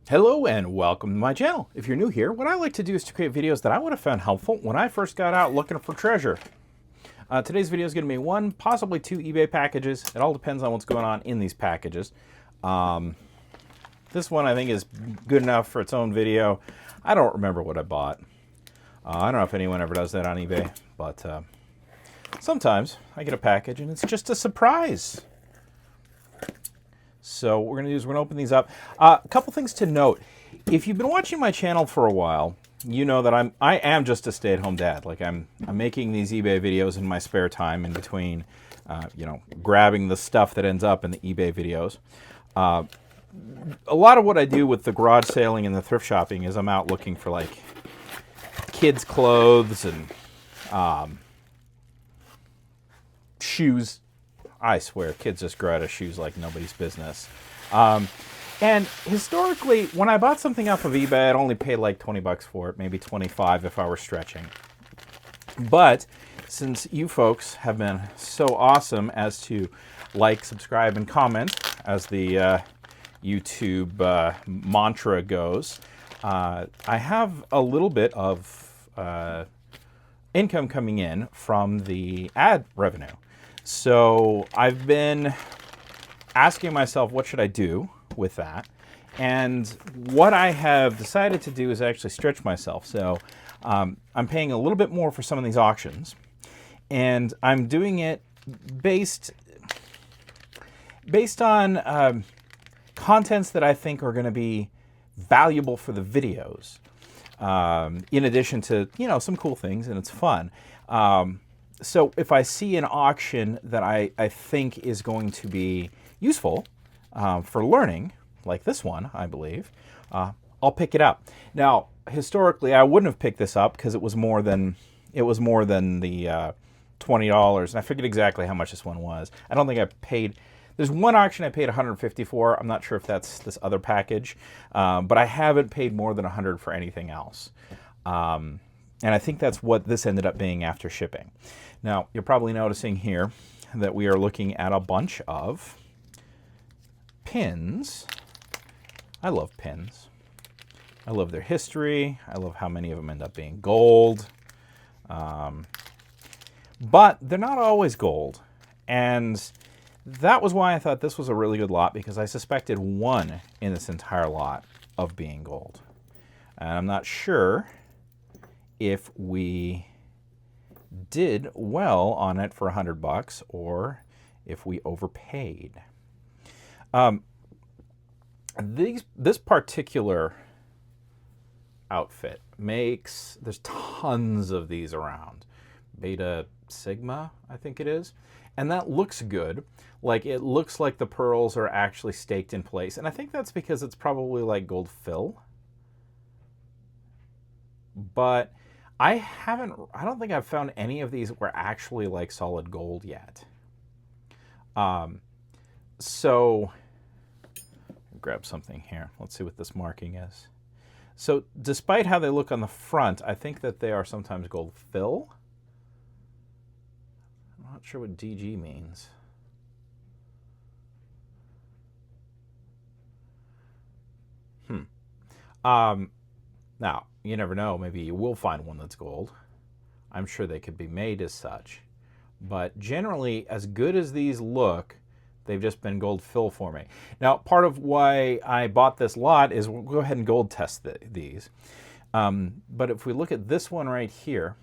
Hello and welcome to my channel. If you're new here, what I like to do is to create videos that I would have found helpful when I first got out looking for treasure. Today's video is going to be one, possibly two eBay packages. It all depends on what's going on in these packages. This one I think is good enough for its own video. I don't remember what I bought. I don't know if anyone ever does that on eBay, but sometimes I get a package and it's just a surprise. So what we're going to do is we're going to open these up. A couple things to note. If you've been watching my channel for a while, you know that I am just a stay-at-home dad. Like I'm making these eBay videos in my spare time in between, grabbing the stuff that ends up in the eBay videos. A lot of what I do with the garage sailing and the thrift shopping is I'm out looking for like kids' clothes and shoes. I swear, kids just grow out of shoes like nobody's business. And historically, when I bought something off of eBay, I'd only pay like 20 bucks for it, maybe 25 if I were stretching. But since you folks have been so awesome as to like, subscribe, and comment, as the YouTube mantra goes, I have a little bit of income coming in from the ad revenue. So I've been asking myself, what should I do with that? And what I have decided to do is actually stretch myself. So I'm paying a little bit more for some of these auctions, and I'm doing it based on contents that I think are going to be valuable for the videos, in addition to, some cool things, and it's fun. So if I see an auction that I think is going to be useful for learning, like this one, I believe, I'll pick it up. Now, historically, I wouldn't have picked this up because it was more than the $20, and I figured exactly how much this one was. I don't think I paid. There's one auction I paid $150 for. I'm not sure if that's this other package, but I haven't paid more than $100 for anything else. And I think that's what this ended up being after shipping. Now, you're probably noticing here that we are looking at a bunch of pins. I love pins. I love their history. I love how many of them end up being gold. But they're not always gold. And that was why I thought this was a really good lot, because I suspected one in this entire lot of being gold. And I'm not sure if we did well on it for $100 or if we overpaid. This particular outfit there's tons of these around. Beta Sigma, I think it is. And that looks good. Like, it looks like the pearls are actually staked in place. And I think that's because it's probably like gold fill. But I don't think I've found any of these that were actually like solid gold yet. So grab something here. Let's see what this marking is. So despite how they look on the front, I think that they are sometimes gold fill. I'm not sure what DG means. Now, you never know. Maybe you will find one that's gold. I'm sure they could be made as such. But generally, as good as these look, they've just been gold fill for me. Now, part of why I bought this lot is we'll go ahead and gold test these. But if we look at this one right here,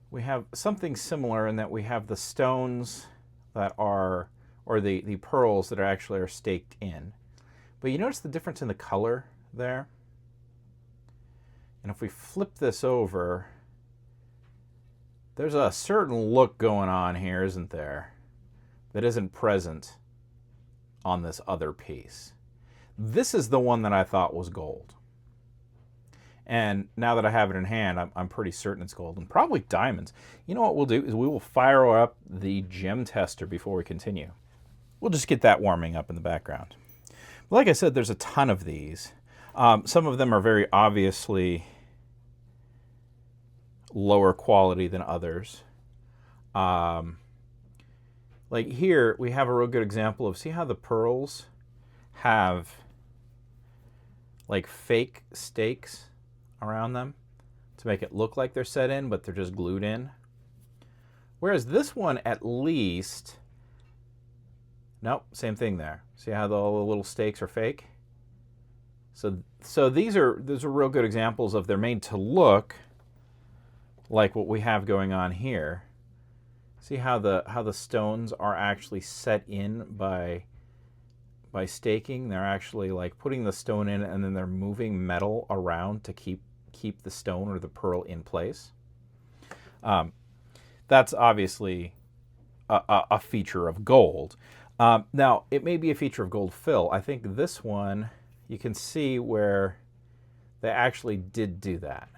we have something similar in that we have the stones that are, or the pearls that are staked in. But you notice the difference in the color there? And if we flip this over, there's a certain look going on here, isn't there, that isn't present on this other piece. This is the one that I thought was gold. And now that I have it in hand, I'm pretty certain it's gold, and probably diamonds. You know what we'll do is we will fire up the gem tester before we continue. We'll just get that warming up in the background. But like I said, there's a ton of these. Some of them are very obviously lower quality than others. Like here, we have a real good example of, see how the pearls have like fake stakes around them to make it look like they're set in, but they're just glued in. Whereas this one, at least, nope, same thing there. See how all the little stakes are fake? So these are real good examples of they're made to look like what we have going on here. See how the stones are actually set in by staking? They're actually like putting the stone in, and then they're moving metal around to keep the stone or the pearl in place. That's obviously a feature of gold. Now, it may be a feature of gold fill. I think this one, you can see where they actually did do that.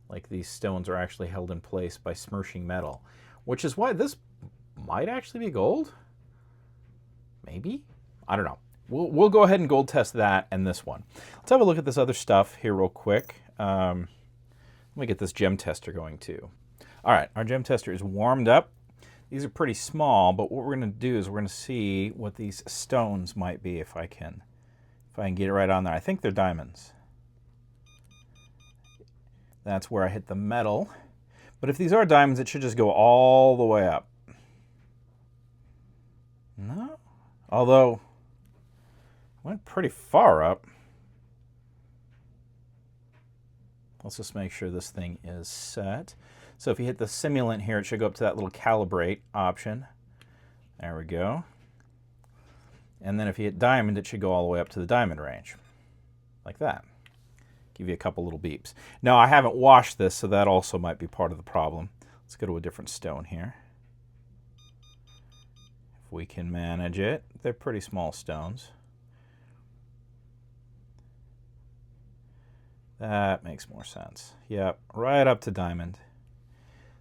Like these stones are actually held in place by smirching metal, which is why this might actually be gold. Maybe? I don't know. We'll go ahead and gold test that and this one. Let's have a look at this other stuff here real quick. Let me get this gem tester going too. All right, our gem tester is warmed up. These are pretty small, but what we're going to do is we're going to see what these stones might be if I can get it right on there. I think they're diamonds. That's where I hit the metal. But if these are diamonds, it should just go all the way up. No? Although, it went pretty far up. Let's just make sure this thing is set. So if you hit the simulant here, it should go up to that little calibrate option. There we go. And then if you hit diamond, it should go all the way up to the diamond range. Like that. Give you a couple little beeps. Now, I haven't washed this, so that also might be part of the problem. Let's go to a different stone here. If we can manage it. They're pretty small stones. That makes more sense. Yep, right up to diamond.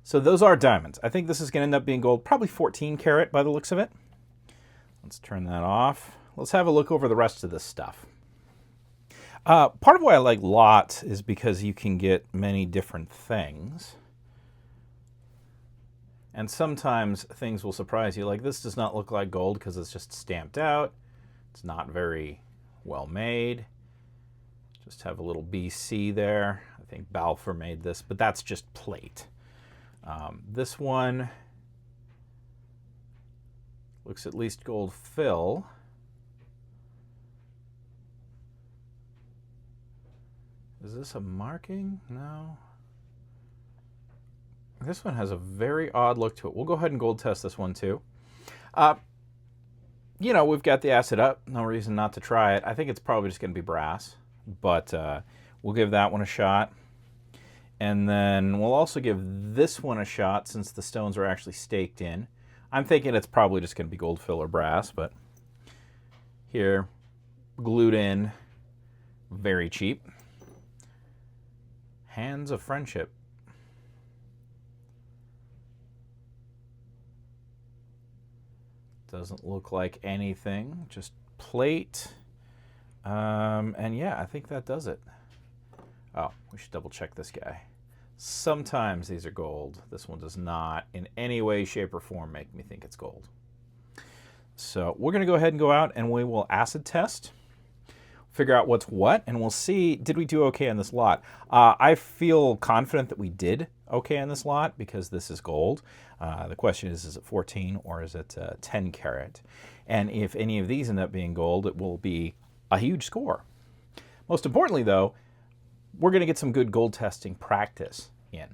So those are diamonds. I think this is going to end up being gold, probably 14 karat by the looks of it. Let's turn that off. Let's have a look over the rest of this stuff. Part of why I like lots is because you can get many different things. And sometimes things will surprise you. Like this does not look like gold because it's just stamped out. It's not very well made. Just have a little BC there. I think Balfour made this, but that's just plate. This one looks at least gold fill. Is this a marking? No. This one has a very odd look to it. We'll go ahead and gold test this one too. You know, we've got the acid up. No reason not to try it. I think it's probably just going to be brass, but we'll give that one a shot. And then we'll also give this one a shot since the stones are actually staked in. I'm thinking it's probably just going to be gold fill or brass, but here, glued in, very cheap. Hands of friendship. Doesn't look like anything, just plate. And yeah, I think that does it. Oh, we should double check this guy. Sometimes these are gold. This one does not in any way, shape, or form make me think it's gold. So we're going to go ahead and go out and we will acid test, figure out what's what, and we'll see, did we do okay on this lot? I feel confident that we did okay on this lot because this is gold. The question is it 14 or is it 10 karat? And if any of these end up being gold, it will be a huge score. Most importantly, though, we're going to get some good gold testing practice in.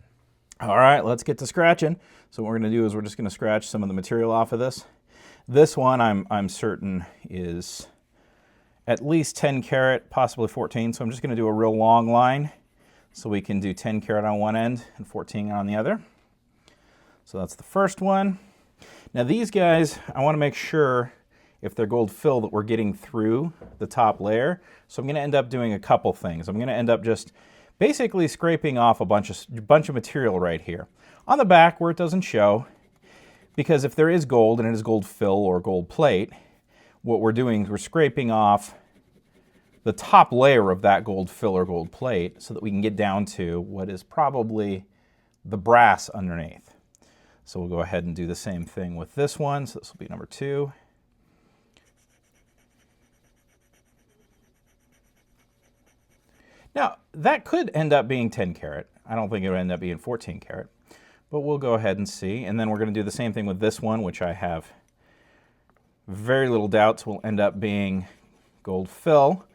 All right, let's get to scratching. So what we're going to do is we're just going to scratch some of the material off of this. This one I'm certain is at least 10 karat, possibly 14. So I'm just going to do a real long line so we can do 10 karat on one end and 14 on the other. So that's the first one. Now these guys, I want to make sure if they're gold fill that we're getting through the top layer. So I'm going to end up doing a couple things. I'm going to end up just basically scraping off a bunch of material right here. On the back where it doesn't show, because if there is gold and it is gold fill or gold plate, what we're doing is we're scraping off the top layer of that gold fill or gold plate so that we can get down to what is probably the brass underneath. So we'll go ahead and do the same thing with this one. So this will be number 2. Now, that could end up being 10 karat. I don't think it would end up being 14 karat, but we'll go ahead and see. And then we're going to do the same thing with this one, which I have very little doubts will end up being gold fill.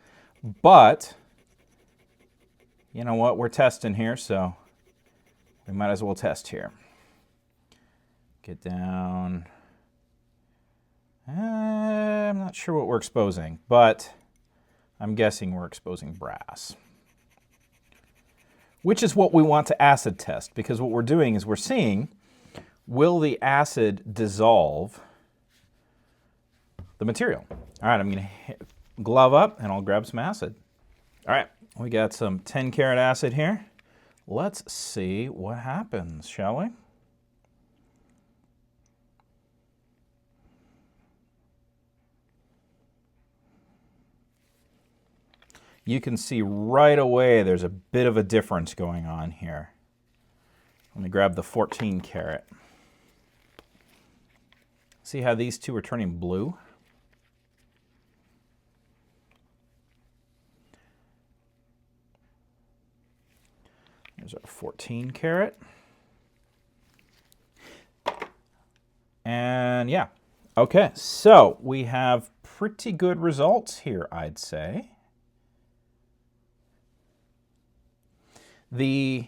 But, you know what? We're testing here, so we might as well test here. Get down. I'm not sure what we're exposing, but I'm guessing we're exposing brass, which is what we want to acid test, because what we're doing is we're seeing, will the acid dissolve the material? All right, I'm going to glove up and I'll grab some acid. All right, we got some 10 karat acid here. Let's see what happens, shall we? You can see right away there's a bit of a difference going on here. Let me grab the 14 karat. See how these two are turning blue? There's our 14 karat. And yeah, okay, so we have pretty good results here, I'd say. The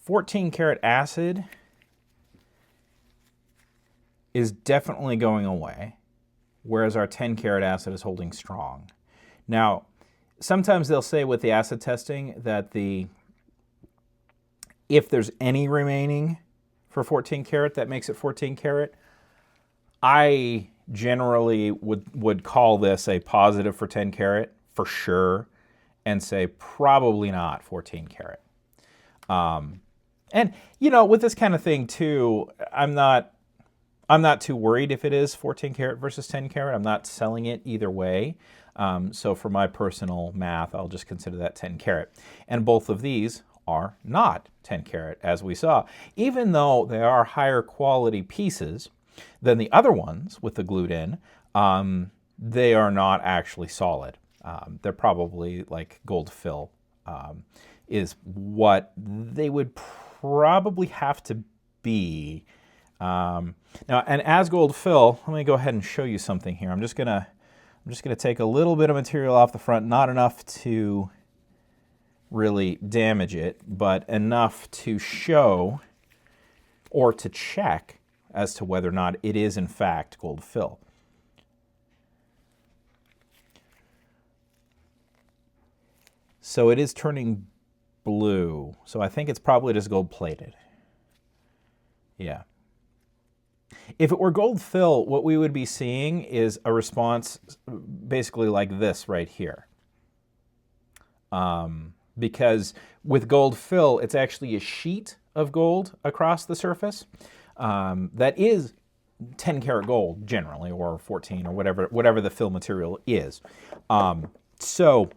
14 karat acid is definitely going away, whereas our 10 karat acid is holding strong. Now, sometimes they'll say with the acid testing that if there's any remaining for 14 karat, that makes it 14 karat. I generally would call this a positive for 10 karat for sure, and say probably not 14 karat. And you know, with this kind of thing too, I'm not too worried if it is 14 karat versus 10 karat. I'm not selling it either way. So for my personal math, I'll just consider that 10 karat. And both of these are not 10 karat, as we saw. Even though they are higher quality pieces than the other ones with the glued in, they are not actually solid. They're probably like gold fill is what they would probably have to be. Now, and as gold fill, let me go ahead and show you something here. I'm just gonna take a little bit of material off the front, not enough to really damage it, but enough to show or to check as to whether or not it is in fact gold fill. So it is turning blue. So I think it's probably just gold plated. Yeah. If it were gold fill, what we would be seeing is a response basically like this right here. Because with gold fill, it's actually a sheet of gold across the surface that is 10 karat gold generally, or 14, or whatever the fill material is. So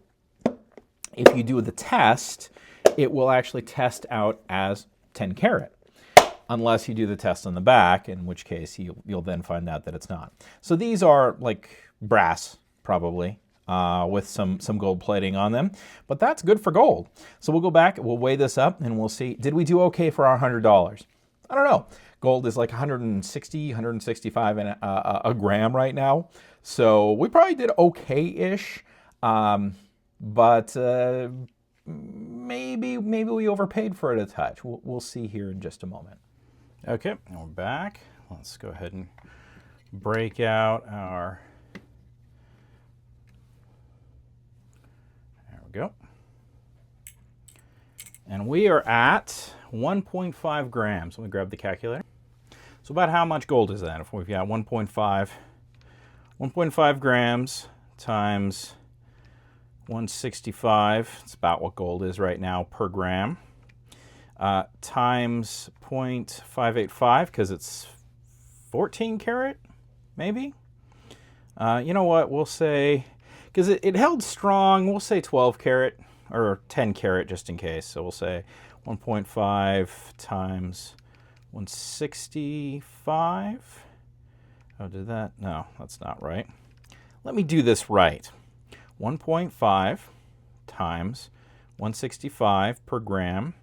if you do the test, it will actually test out as 10 karat, unless you do the test on the back, in which case you'll then find out that it's not. So these are like brass, probably, with some gold plating on them, but that's good for gold. So we'll go back, we'll weigh this up, and we'll see, did we do okay for our $100? I don't know. Gold is like 160, 165 a gram right now, so we probably did okay-ish. But maybe we overpaid for it a touch. We'll see here in just a moment. Okay, and we're back. Let's go ahead and break out our... There we go. And we are at 1.5 grams. Let me grab the calculator. So about how much gold is that? If we've got 1.5 grams times 165, it's about what gold is right now per gram, times 0.585, because it's 14 karat, maybe? You know what, we'll say, because it held strong, we'll say 12 karat, or 10 karat just in case. So we'll say 1.5 times 165. Oh, did that? No, that's not right. Let me do this right. 1.5 times 165 per gram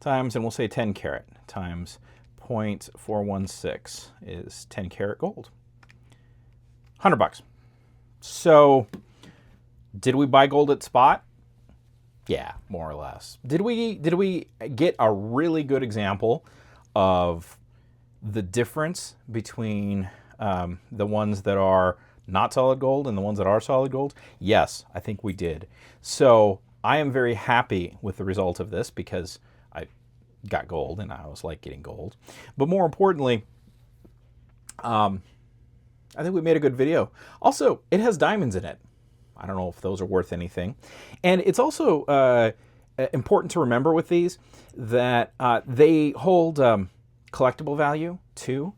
times, and we'll say 10 carat, times 0.416 is 10 karat gold. $100. So, did we buy gold at spot? Yeah, more or less. Did we get a really good example of the difference between the ones that are not solid gold and the ones that are solid gold? Yes, I think we did. So I am very happy with the result of this because I got gold and I was like getting gold. But more importantly, I think we made a good video. Also, it has diamonds in it. I don't know if those are worth anything. And it's also important to remember with these that they hold collectible value too.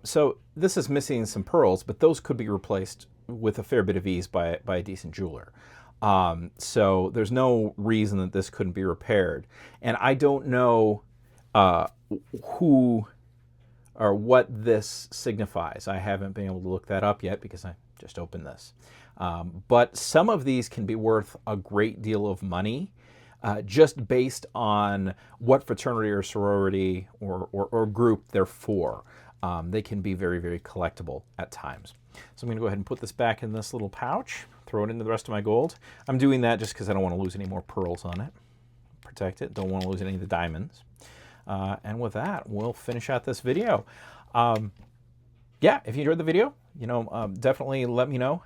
So this is missing some pearls, but those could be replaced with a fair bit of ease by a decent jeweler. So there's no reason that this couldn't be repaired. And I don't know who or what this signifies. I haven't been able to look that up yet because I just opened this. But some of these can be worth a great deal of money just based on what fraternity or sorority or group they're for. They can be very, very collectible at times. So I'm going to go ahead and put this back in this little pouch, throw it into the rest of my gold. I'm doing that just because I don't want to lose any more pearls on it. Protect it. Don't want to lose any of the diamonds. And with that, we'll finish out this video. Yeah, if you enjoyed the video, definitely let me know.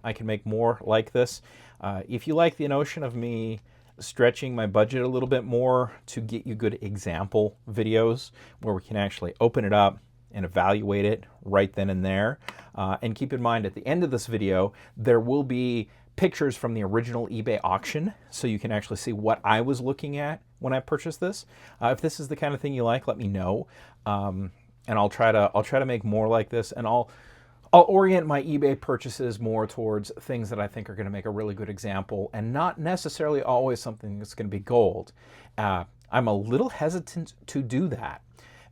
I can make more like this. If you like the notion of me stretching my budget a little bit more to get you good example videos where we can actually open it up and evaluate it right then and there. And keep in mind, at the end of this video, there will be pictures from the original eBay auction, so you can actually see what I was looking at when I purchased this. If this is the kind of thing you like, let me know. And I'll try to make more like this, and I'll orient my eBay purchases more towards things that I think are going to make a really good example, and not necessarily always something that's going to be gold. I'm a little hesitant to do that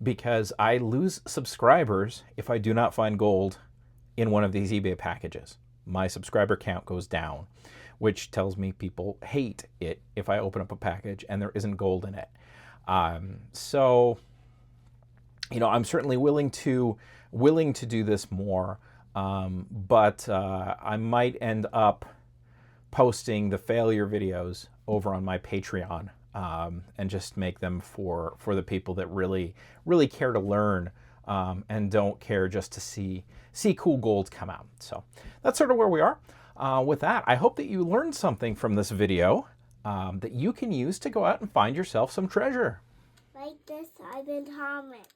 because I lose subscribers if I do not find gold in one of these eBay packages. My subscriber count goes down, which tells me people hate it if I open up a package and there isn't gold in it. So, I'm certainly willing to do this more, but I might end up posting the failure videos over on my Patreon and just make them for the people that really care to learn and don't care just to see cool gold come out. So that's sort of where we are. With that, I hope that you learned something from this video that you can use to go out and find yourself some treasure. Like this, I've been Thomas.